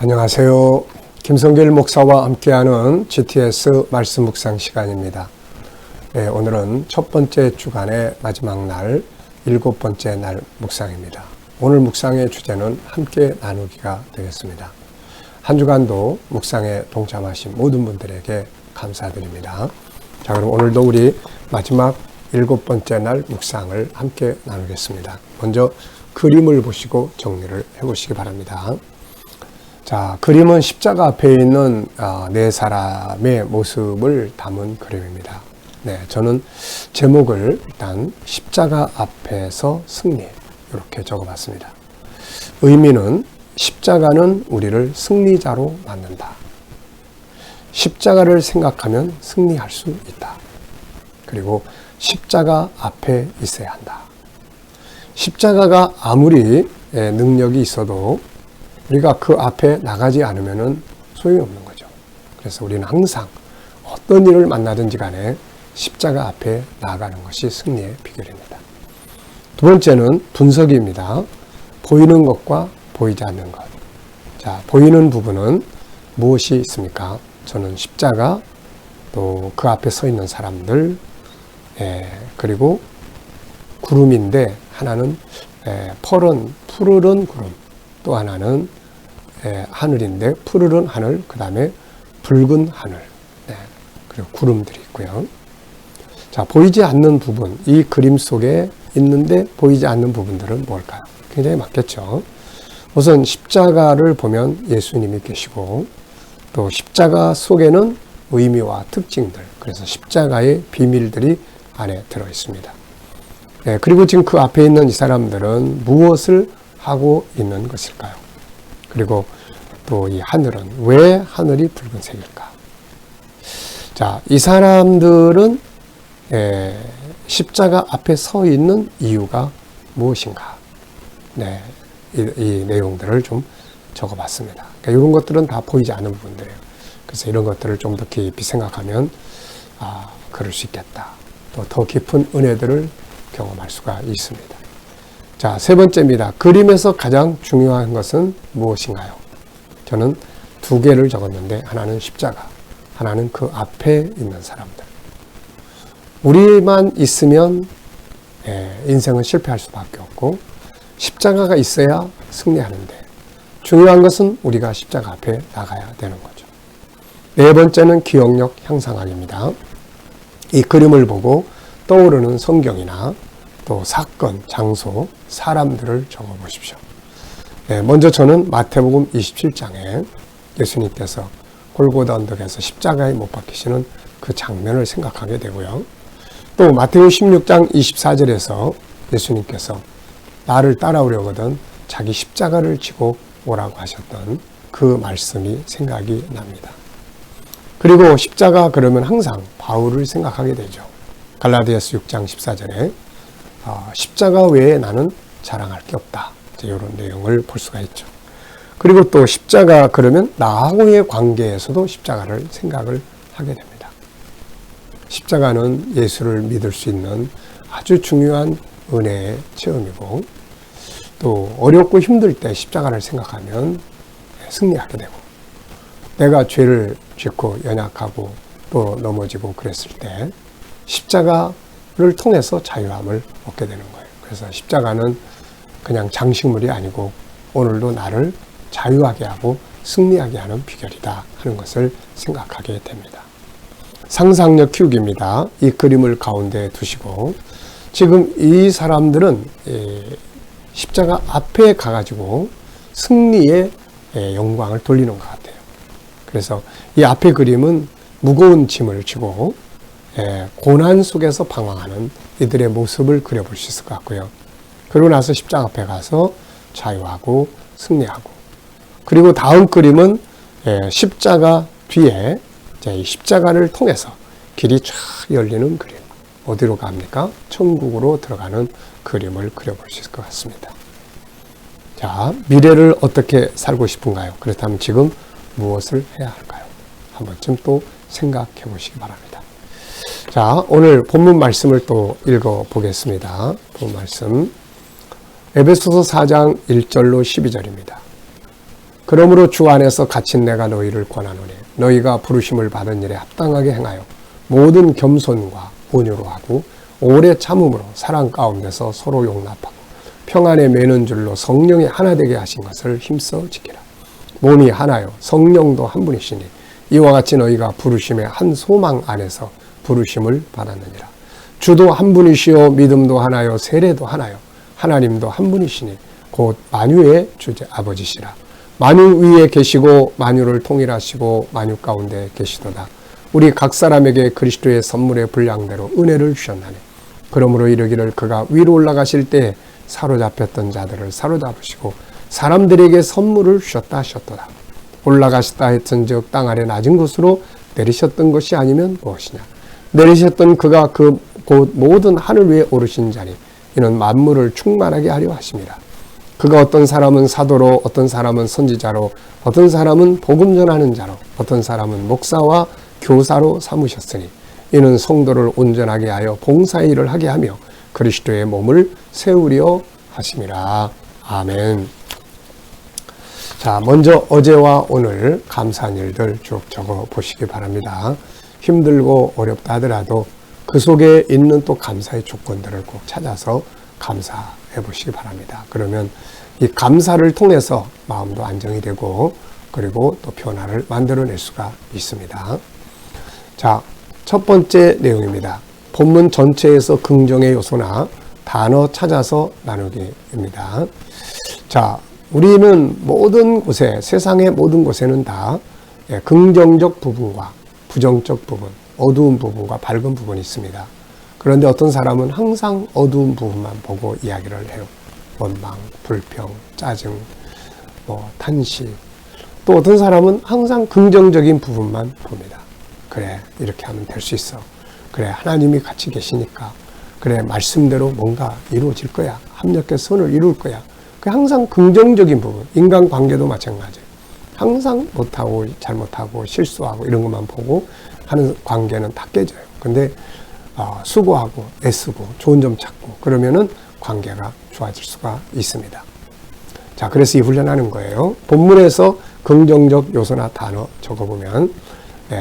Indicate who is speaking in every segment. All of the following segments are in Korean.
Speaker 1: 안녕하세요. 김성길 목사와 함께하는 GTS 말씀 묵상 시간입니다. 오늘은 첫 번째 주간의 마지막 날, 7번째 날 묵상입니다. 오늘 묵상의 주제는 함께 나누기가 되겠습니다. 한 주간도 묵상에 동참하신 모든 분들에게 감사드립니다. 자, 그럼 오늘도 우리 마지막 7번째 날 묵상을 함께 나누겠습니다. 먼저 그림을 보시고 정리를 해보시기 바랍니다. 자, 그림은 십자가 앞에 있는 네 사람의 모습을 담은 그림입니다. 네, 저는 제목을 일단 십자가 앞에서 승리 이렇게 적어봤습니다. 의미는 십자가는 우리를 승리자로 만든다. 십자가를 생각하면 승리할 수 있다. 그리고 십자가 앞에 있어야 한다. 십자가가 아무리 능력이 있어도 우리가 그 앞에 나가지 않으면 소용이 없는 거죠. 그래서 우리는 항상 어떤 일을 만나든지 간에 십자가 앞에 나아가는 것이 승리의 비결입니다. 두 번째는 분석입니다. 보이는 것과 보이지 않는 것. 자, 보이는 부분은 무엇이 있습니까? 저는 십자가, 또 그 앞에 서 있는 사람들, 그리고 구름인데 하나는 푸르른 구름, 또 하나는 하늘인데 푸르른 하늘, 그 다음에 붉은 하늘, 그리고 구름들이 있고요. 자, 보이지 않는 부분, 이 그림 속에 있는데 보이지 않는 부분들은 뭘까요? 굉장히 많겠죠. 우선 십자가를 보면 예수님이 계시고, 또 십자가 속에는 의미와 특징들, 그래서 십자가의 비밀들이 안에 들어 있습니다. 그리고 지금 그 앞에 있는 이 사람들은 무엇을 하고 있는 것일까요? 그리고 또 이 하늘은 왜 하늘이 붉은색일까? 자, 이 사람들은 십자가 앞에 서 있는 이유가 무엇인가? 네, 이 내용들을 좀 적어봤습니다. 그러니까 이런 것들은 다 보이지 않는 부분들이에요. 그래서 이런 것들을 좀 더 깊이 생각하면 그럴 수 있겠다. 또 더 깊은 은혜들을 경험할 수가 있습니다. 자, 세 번째입니다. 그림에서 가장 중요한 것은 무엇인가요? 저는 두 개를 적었는데 하나는 십자가, 하나는 그 앞에 있는 사람들. 우리만 있으면 인생은 실패할 수밖에 없고 십자가가 있어야 승리하는데 중요한 것은 우리가 십자가 앞에 나가야 되는 거죠. 네 번째는 기억력 향상학입니다. 이 그림을 보고 떠오르는 성경이나 또 사건, 장소, 사람들을 적어보십시오. 먼저 저는 마태복음 27장에 예수님께서 골고다 언덕에서 십자가에 못 박히시는 그 장면을 생각하게 되고요. 또 마태복음 16장 24절에서 예수님께서 나를 따라오려거든 자기 십자가를 지고 오라고 하셨던 그 말씀이 생각이 납니다. 그리고 십자가 그러면 항상 바울을 생각하게 되죠. 갈라디아서 6장 14절에 십자가 외에 나는 자랑할 게 없다. 이런 내용을 볼 수가 있죠. 그리고 또 십자가 그러면 나하고의 관계에서도 십자가를 생각을 하게 됩니다. 십자가는 예수를 믿을 수 있는 아주 중요한 은혜의 체험이고, 또 어렵고 힘들 때 십자가를 생각하면 승리하게 되고, 내가 죄를 짓고 연약하고 또 넘어지고 그랬을 때 십자가를 통해서 자유함을 얻게 되는 거예요. 그래서 십자가는 그냥 장식물이 아니고 오늘도 나를 자유하게 하고 승리하게 하는 비결이다 하는 것을 생각하게 됩니다. 상상력 키우기입니다. 이 그림을 가운데 두시고 지금 이 사람들은 십자가 앞에 가가지고 승리의 영광을 돌리는 것 같아요. 그래서 이 앞에 그림은 무거운 짐을 지고 고난 속에서 방황하는 이들의 모습을 그려볼 수 있을 것 같고요. 그리고 나서 십자가 앞에 가서 자유하고 승리하고, 그리고 다음 그림은 십자가 뒤에 이 십자가를 통해서 길이 쫙 열리는 그림. 어디로 갑니까? 천국으로 들어가는 그림을 그려볼 수 있을 것 같습니다. 자, 미래를 어떻게 살고 싶은가요? 그렇다면 지금 무엇을 해야 할까요? 한 번쯤 또 생각해 보시기 바랍니다. 자, 오늘 본문 말씀을 또 읽어 보겠습니다. 본문 말씀 에베소서 4장 1절로 12절입니다. 그러므로 주 안에서 갇힌 내가 너희를 권하노니 너희가 부르심을 받은 일에 합당하게 행하여 모든 겸손과 온유로 하고 오래 참음으로 사랑 가운데서 서로 용납하고 평안에 매는 줄로 성령이 하나 되게 하신 것을 힘써 지키라. 몸이 하나요 성령도 한 분이시니 이와 같이 너희가 부르심의 한 소망 안에서 부르심을 받았느니라. 주도 한 분이시요 믿음도 하나요 세례도 하나요 하나님도 한 분이시니 곧 만유의 주제 아버지시라. 만유 위에 계시고 만유를 통일하시고 만유 가운데 계시도다. 우리 각 사람에게 그리스도의 선물의 분량대로 은혜를 주셨나니 그러므로 이르기를 그가 위로 올라가실 때 사로잡혔던 자들을 사로잡으시고 사람들에게 선물을 주셨다 하셨도다. 올라가셨다 했은즉 땅 아래 낮은 곳으로 내리셨던 것이 아니면 무엇이냐. 내리셨던 그가 그 곧 모든 하늘 위에 오르신 자니 이는 만물을 충만하게 하려 하심이라. 그가 어떤 사람은 사도로 어떤 사람은 선지자로 어떤 사람은 복음 전하는 자로 어떤 사람은 목사와 교사로 삼으셨으니 이는 성도를 온전하게 하여 봉사의 일을 하게 하며 그리스도의 몸을 세우려 하심이라. 아멘. 자, 먼저 어제와 오늘 감사한 일들 쭉 적어 보시기 바랍니다. 힘들고 어렵다 하더라도 그 속에 있는 또 감사의 조건들을 꼭 찾아서 감사해 보시기 바랍니다. 그러면 이 감사를 통해서 마음도 안정이 되고 그리고 또 변화를 만들어낼 수가 있습니다. 자, 첫 번째 내용입니다. 본문 전체에서 긍정의 요소나 단어 찾아서 나누기입니다. 자, 우리는 모든 곳에, 세상의 모든 곳에는 다 긍정적 부분과 부정적 부분, 어두운 부분과 밝은 부분이 있습니다. 그런데 어떤 사람은 항상 어두운 부분만 보고 이야기를 해요. 원망, 불평, 짜증, 탄식. 또 어떤 사람은 항상 긍정적인 부분만 봅니다. 그래, 이렇게 하면 될 수 있어. 그래, 하나님이 같이 계시니까. 그래, 말씀대로 뭔가 이루어질 거야. 합력해서 선을 이룰 거야. 항상 긍정적인 부분, 인간관계도 마찬가지예요. 항상 못하고 잘못하고 실수하고 이런 것만 보고 하는 관계는 다 깨져요. 근데 수고하고 애쓰고 좋은 점 찾고 그러면은 관계가 좋아질 수가 있습니다. 자, 그래서 이 훈련하는 거예요. 본문에서 긍정적 요소나 단어 적어보면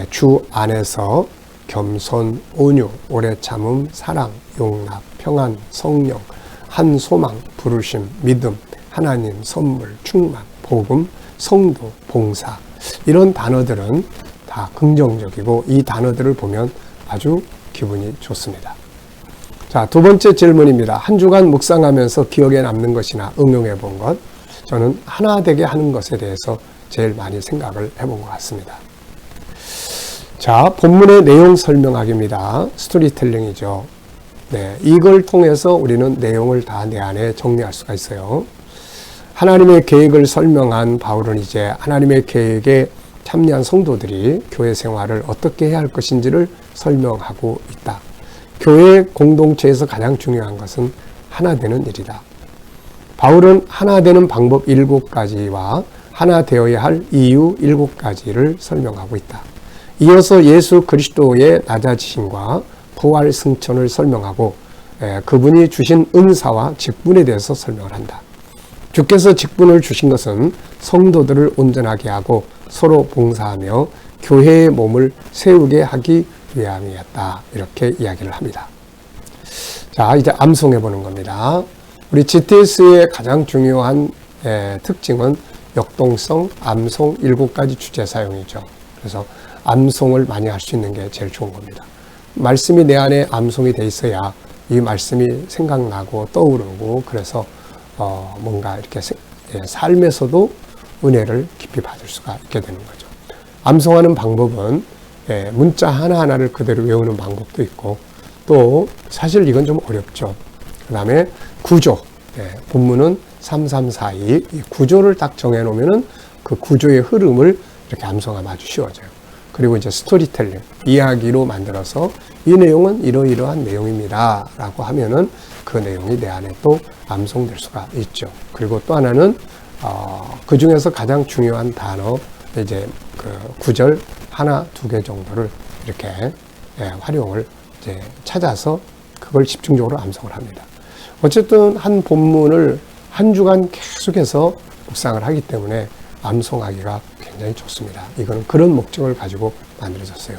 Speaker 1: 주 안에서 겸손, 온유, 오래 참음, 사랑, 용납, 평안, 성령, 한 소망, 부르심, 믿음, 하나님, 선물, 충만, 복음, 성도, 봉사 이런 단어들은 다 긍정적이고 이 단어들을 보면 아주 기분이 좋습니다. 자, 두 번째 질문입니다. 한 주간 묵상하면서 기억에 남는 것이나 응용해 본 것. 저는 하나 되게 하는 것에 대해서 제일 많이 생각을 해본 것 같습니다. 자, 본문의 내용 설명하기입니다. 스토리텔링이죠. 네, 이걸 통해서 우리는 내용을 다 내 안에 정리할 수가 있어요. 하나님의 계획을 설명한 바울은 이제 하나님의 계획에 참여한 성도들이 교회 생활을 어떻게 해야 할 것인지를 설명하고 있다. 교회 공동체에서 가장 중요한 것은 하나 되는 일이다. 바울은 하나 되는 방법 7가지와 하나 되어야 할 이유 7가지를 설명하고 있다. 이어서 예수 그리스도의 낮아지심과 부활 승천을 설명하고 그분이 주신 은사와 직분에 대해서 설명을 한다. 주께서 직분을 주신 것은 성도들을 온전하게 하고 서로 봉사하며 교회의 몸을 세우게 하기 위함이었다. 이렇게 이야기를 합니다. 자, 이제 암송해 보는 겁니다. 우리 GTS의 가장 중요한 특징은 역동성, 암송 7가지 주제 사용이죠. 그래서 암송을 많이 할 수 있는 게 제일 좋은 겁니다. 말씀이 내 안에 암송이 돼 있어야 이 말씀이 생각나고 떠오르고 그래서 뭔가 이렇게 삶에서도 은혜를 깊이 받을 수가 있게 되는 거죠. 암송하는 방법은 문자 하나하나를 그대로 외우는 방법도 있고 또 사실 이건 좀 어렵죠. 그 다음에 구조, 본문은 3342, 이 구조를 딱 정해놓으면은 그 구조의 흐름을 이렇게 암송하면 아주 쉬워져요. 그리고 이제 스토리텔링, 이야기로 만들어서 이 내용은 이러이러한 내용입니다 라고 하면은 그 내용이 내 안에 또 암송될 수가 있죠. 그리고 또 하나는 그 중에서 가장 중요한 단어 이제 그 구절 하나, 2개 정도를 이렇게 활용을 이제 찾아서 그걸 집중적으로 암송을 합니다. 어쨌든 한 본문을 한 주간 계속해서 묵상을 하기 때문에 암송하기가 굉장히 좋습니다. 이거는 그런 목적을 가지고 만들어졌어요.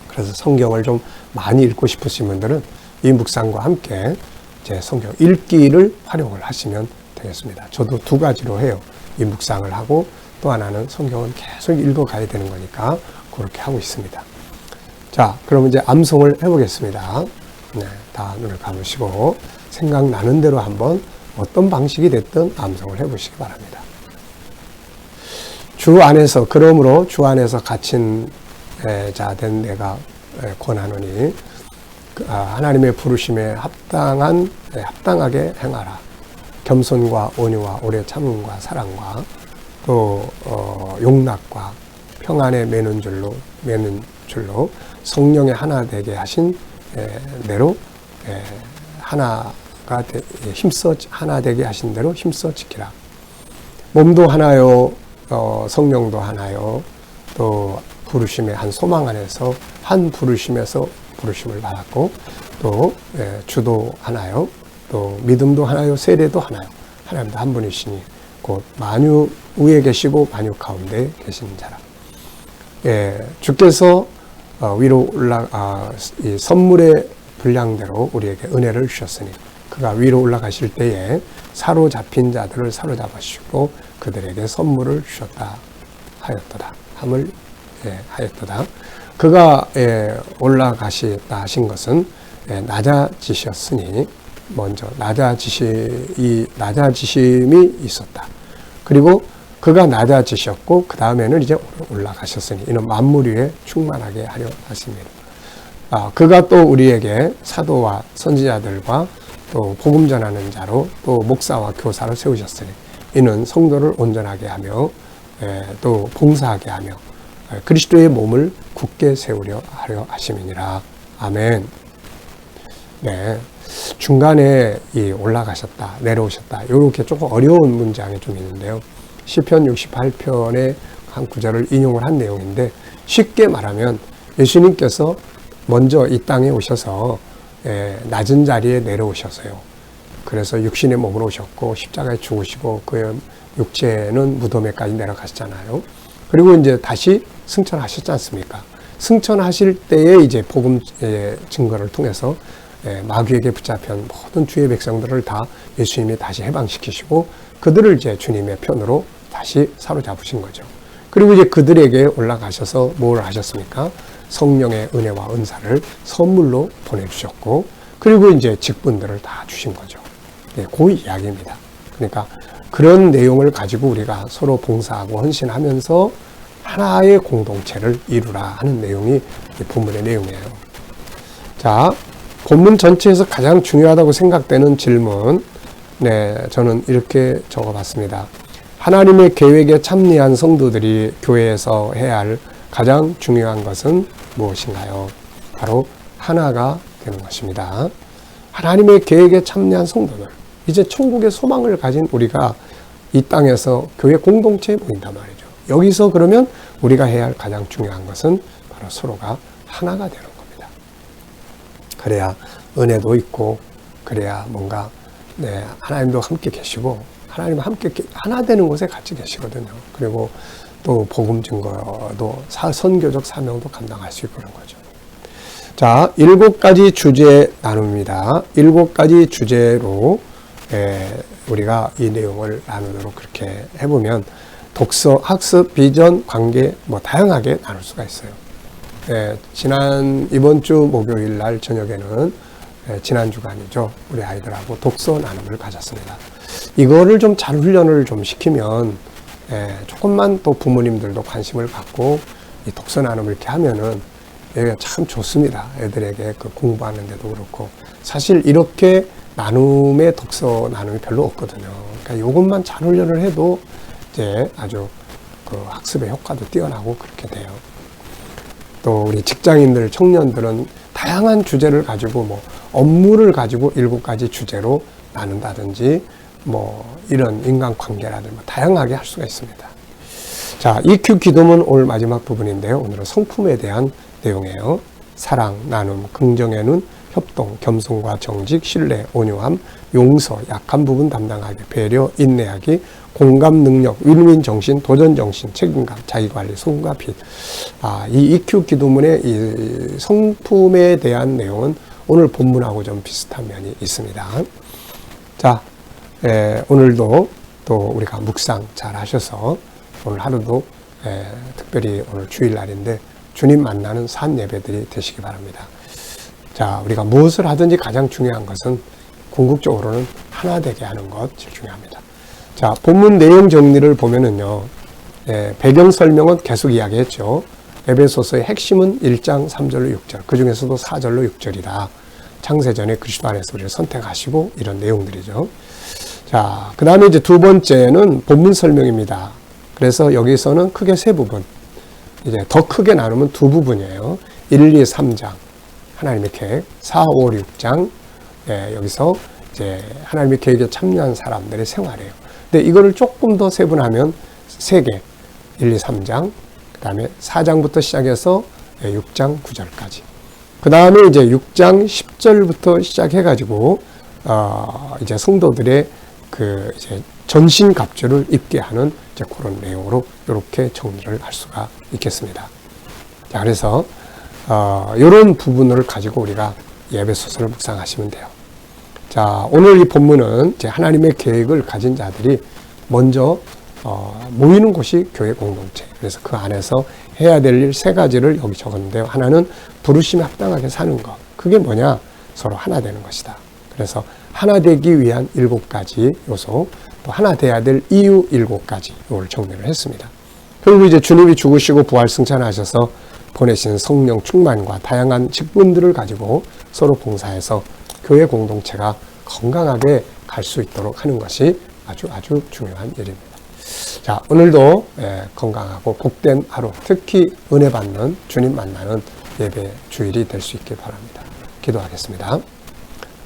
Speaker 1: 그래서 성경을 좀 많이 읽고 싶으신 분들은 이 묵상과 함께 제 성경 읽기를 활용을 하시면 되겠습니다. 저도 두 가지로 해요. 이 묵상을 하고 또 하나는 성경은 계속 읽어가야 되는 거니까 그렇게 하고 있습니다. 자, 그럼 이제 암송을 해보겠습니다. 네, 다 눈을 감으시고 생각나는 대로 한번 어떤 방식이 됐든 암송을 해보시기 바랍니다. 주 안에서, 그러므로 주 안에서 갇힌 자 된 내가 권하노니 하나님의 부르심에 합당하게 행하라. 겸손과 온유와 오래 참음과 사랑과 또 용납과 평안에 매는 줄로 성령의 하나 되게 하신 대로 하나 되게 하신 대로 힘써 지키라. 몸도 하나요, 성령도 하나요. 또 부르심의 한 소망 안에서 한 부르심에서 부르심을 받았고 또 주도 하나요, 또 믿음도 하나요, 세례도 하나요. 하나님도 한 분이시니 곧 만유 위에 계시고 만유 가운데 계시는 자라. 주께서 위로 이 선물의 분량대로 우리에게 은혜를 주셨으니 그가 위로 올라가실 때에 사로잡힌 자들을 사로잡으시고 그들에게 선물을 주셨다 하였도다. 하였도다. 그가 올라가시다 하신 것은 낮아지셨으니 먼저 낮아지심이 있었다. 그리고 그가 낮아지셨고 그 다음에는 이제 올라가셨으니 이는 만물 위에 충만하게 하려 하십니다. 그가 또 우리에게 사도와 선지자들과 또 복음 전하는 자로 또 목사와 교사를 세우셨으니 이는 성도를 온전하게 하며 또 봉사하게 하며 그리스도의 몸을 굳게 세우려 하려 하심이니라. 아멘. 네, 중간에 이 올라가셨다, 내려오셨다 이렇게 조금 어려운 문장이 좀 있는데요. 시편 68편의 한 구절을 인용을 한 내용인데 쉽게 말하면 예수님께서 먼저 이 땅에 오셔서 낮은 자리에 내려오셨어요. 그래서 육신의 몸으로 오셨고 십자가에 죽으시고 그의 육체는 무덤에까지 내려가셨잖아요. 그리고 이제 다시 승천하셨지 않습니까? 승천하실 때에 이제 복음 증거를 통해서 마귀에게 붙잡힌 모든 주의 백성들을 다 예수님이 다시 해방시키시고 그들을 이제 주님의 편으로 다시 사로잡으신 거죠. 그리고 이제 그들에게 올라가셔서 뭘 하셨습니까? 성령의 은혜와 은사를 선물로 보내주셨고 그리고 이제 직분들을 다 주신 거죠. 그 이야기입니다. 그러니까 그런 내용을 가지고 우리가 서로 봉사하고 헌신하면서 하나의 공동체를 이루라 하는 내용이 본문의 내용이에요. 자, 본문 전체에서 가장 중요하다고 생각되는 질문, 저는 이렇게 적어봤습니다. 하나님의 계획에 참여한 성도들이 교회에서 해야 할 가장 중요한 것은 무엇인가요? 바로 하나가 되는 것입니다. 하나님의 계획에 참여한 성도들, 이제 천국의 소망을 가진 우리가 이 땅에서 교회 공동체에 모인단 말이죠. 여기서 그러면 우리가 해야 할 가장 중요한 것은 바로 서로가 하나가 되는 겁니다. 그래야 은혜도 있고 그래야 뭔가 하나님도 함께 계시고 하나님 함께 하나 되는 곳에 같이 계시거든요. 그리고 또 복음 증거도 선교적 사명도 감당할 수 있고 그런 거죠. 자, 7가지 주제 나눕니다. 7가지 주제로 우리가 이 내용을 나누도록 그렇게 해보면 독서, 학습, 비전, 관계 다양하게 나눌 수가 있어요. 이번 주 목요일 날 저녁에는 지난 주간이죠. 우리 아이들하고 독서 나눔을 가졌습니다. 이거를 좀 잘 훈련을 좀 시키면 조금만 또 부모님들도 관심을 갖고 이 독서 나눔을 이렇게 하면은 얘가 참 좋습니다. 애들에게 그 공부하는 데도 그렇고 사실 이렇게 나눔의 독서 나눔이 별로 없거든요. 그러니까 이것만 잘 훈련을 해도 이제 아주 그 학습의 효과도 뛰어나고 그렇게 돼요. 또 우리 직장인들, 청년들은 다양한 주제를 가지고 업무를 가지고 7가지 주제로 나눈다든지 이런 인간관계라든지 다양하게 할 수가 있습니다. 자, EQ 기도문 오늘 마지막 부분인데요. 오늘은 성품에 대한 내용이에요. 사랑, 나눔, 긍정의 눈, 협동, 겸손과 정직, 신뢰, 온유함, 용서, 약한 부분 담당하기, 배려, 인내하기, 공감 능력, 윈윈 정신, 도전 정신, 책임감, 자기관리, 성과 빛. 이 EQ 기도문의 이 성품에 대한 내용은 오늘 본문하고 좀 비슷한 면이 있습니다. 자, 오늘도 또 우리가 묵상 잘 하셔서 오늘 하루도 특별히 오늘 주일날인데 주님 만나는 산 예배들이 되시기 바랍니다. 자, 우리가 무엇을 하든지 가장 중요한 것은 궁극적으로는 하나 되게 하는 것 제일 중요합니다. 자, 본문 내용 정리를 보면은요, 배경 설명은 계속 이야기했죠. 에베소서의 핵심은 1장 3절로 6절, 그 중에서도 4절로 6절이다. 창세전에 그리스도 안에서 우리를 선택하시고 이런 내용들이죠. 자, 그 다음에 이제 두 번째는 본문 설명입니다. 그래서 여기서는 크게 세 부분, 이제 더 크게 나누면 두 부분이에요. 1, 2, 3장, 하나님의 계획, 4, 5, 6장, 여기서 이제 하나님의 계획에 참여한 사람들의 생활이에요. 근데 이거를 조금 더 세분하면 세 개, 1, 2, 3장, 그 다음에 4장부터 시작해서 6장 9절까지. 그 다음에 이제 6장 10절부터 시작해가지고, 이제 성도들의 그 이제 전신갑주를 입게 하는 이제 그런 내용으로 이렇게 정리를 할 수가 있겠습니다. 자, 그래서, 이런 부분을 가지고 우리가 예배소서를 묵상하시면 돼요. 자, 오늘 이 본문은 이제 하나님의 계획을 가진 자들이 먼저 모이는 곳이 교회 공동체. 그래서 그 안에서 해야 될 일 세 가지를 여기 적었는데요. 하나는 부르심에 합당하게 사는 것. 그게 뭐냐? 서로 하나 되는 것이다. 그래서 하나 되기 위한 7가지 요소, 또 하나 돼야 될 이유 7가지 요걸 정리를 했습니다. 그리고 이제 주님이 죽으시고 부활 승천하셔서 보내신 성령 충만과 다양한 직분들을 가지고 서로 봉사해서 교회 공동체가 건강하게 갈 수 있도록 하는 것이 아주 중요한 일입니다. 자, 오늘도 건강하고 복된 하루, 특히 은혜 받는 주님 만나는 예배 주일이 될 수 있길 바랍니다. 기도하겠습니다.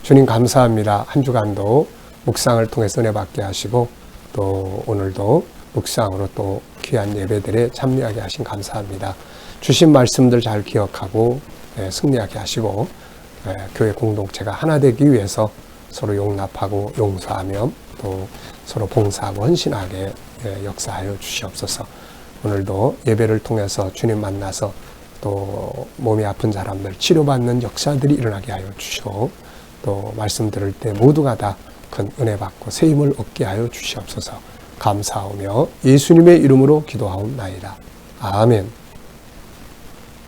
Speaker 1: 주님 감사합니다. 한 주간도 묵상을 통해서 은혜 받게 하시고 또 오늘도 묵상으로 또 귀한 예배들에 참여하게 하신 감사합니다. 주신 말씀들 잘 기억하고 승리하게 하시고 교회 공동체가 하나 되기 위해서 서로 용납하고 용서하며 또 서로 봉사하고 헌신하게 역사하여 주시옵소서. 오늘도 예배를 통해서 주님 만나서 또 몸이 아픈 사람들 치료받는 역사들이 일어나게 하여 주시고 또 말씀 들을 때 모두가 다 큰 은혜 받고 새 힘을 얻게 하여 주시옵소서. 감사하며 예수님의 이름으로 기도하옵나이다. 아멘.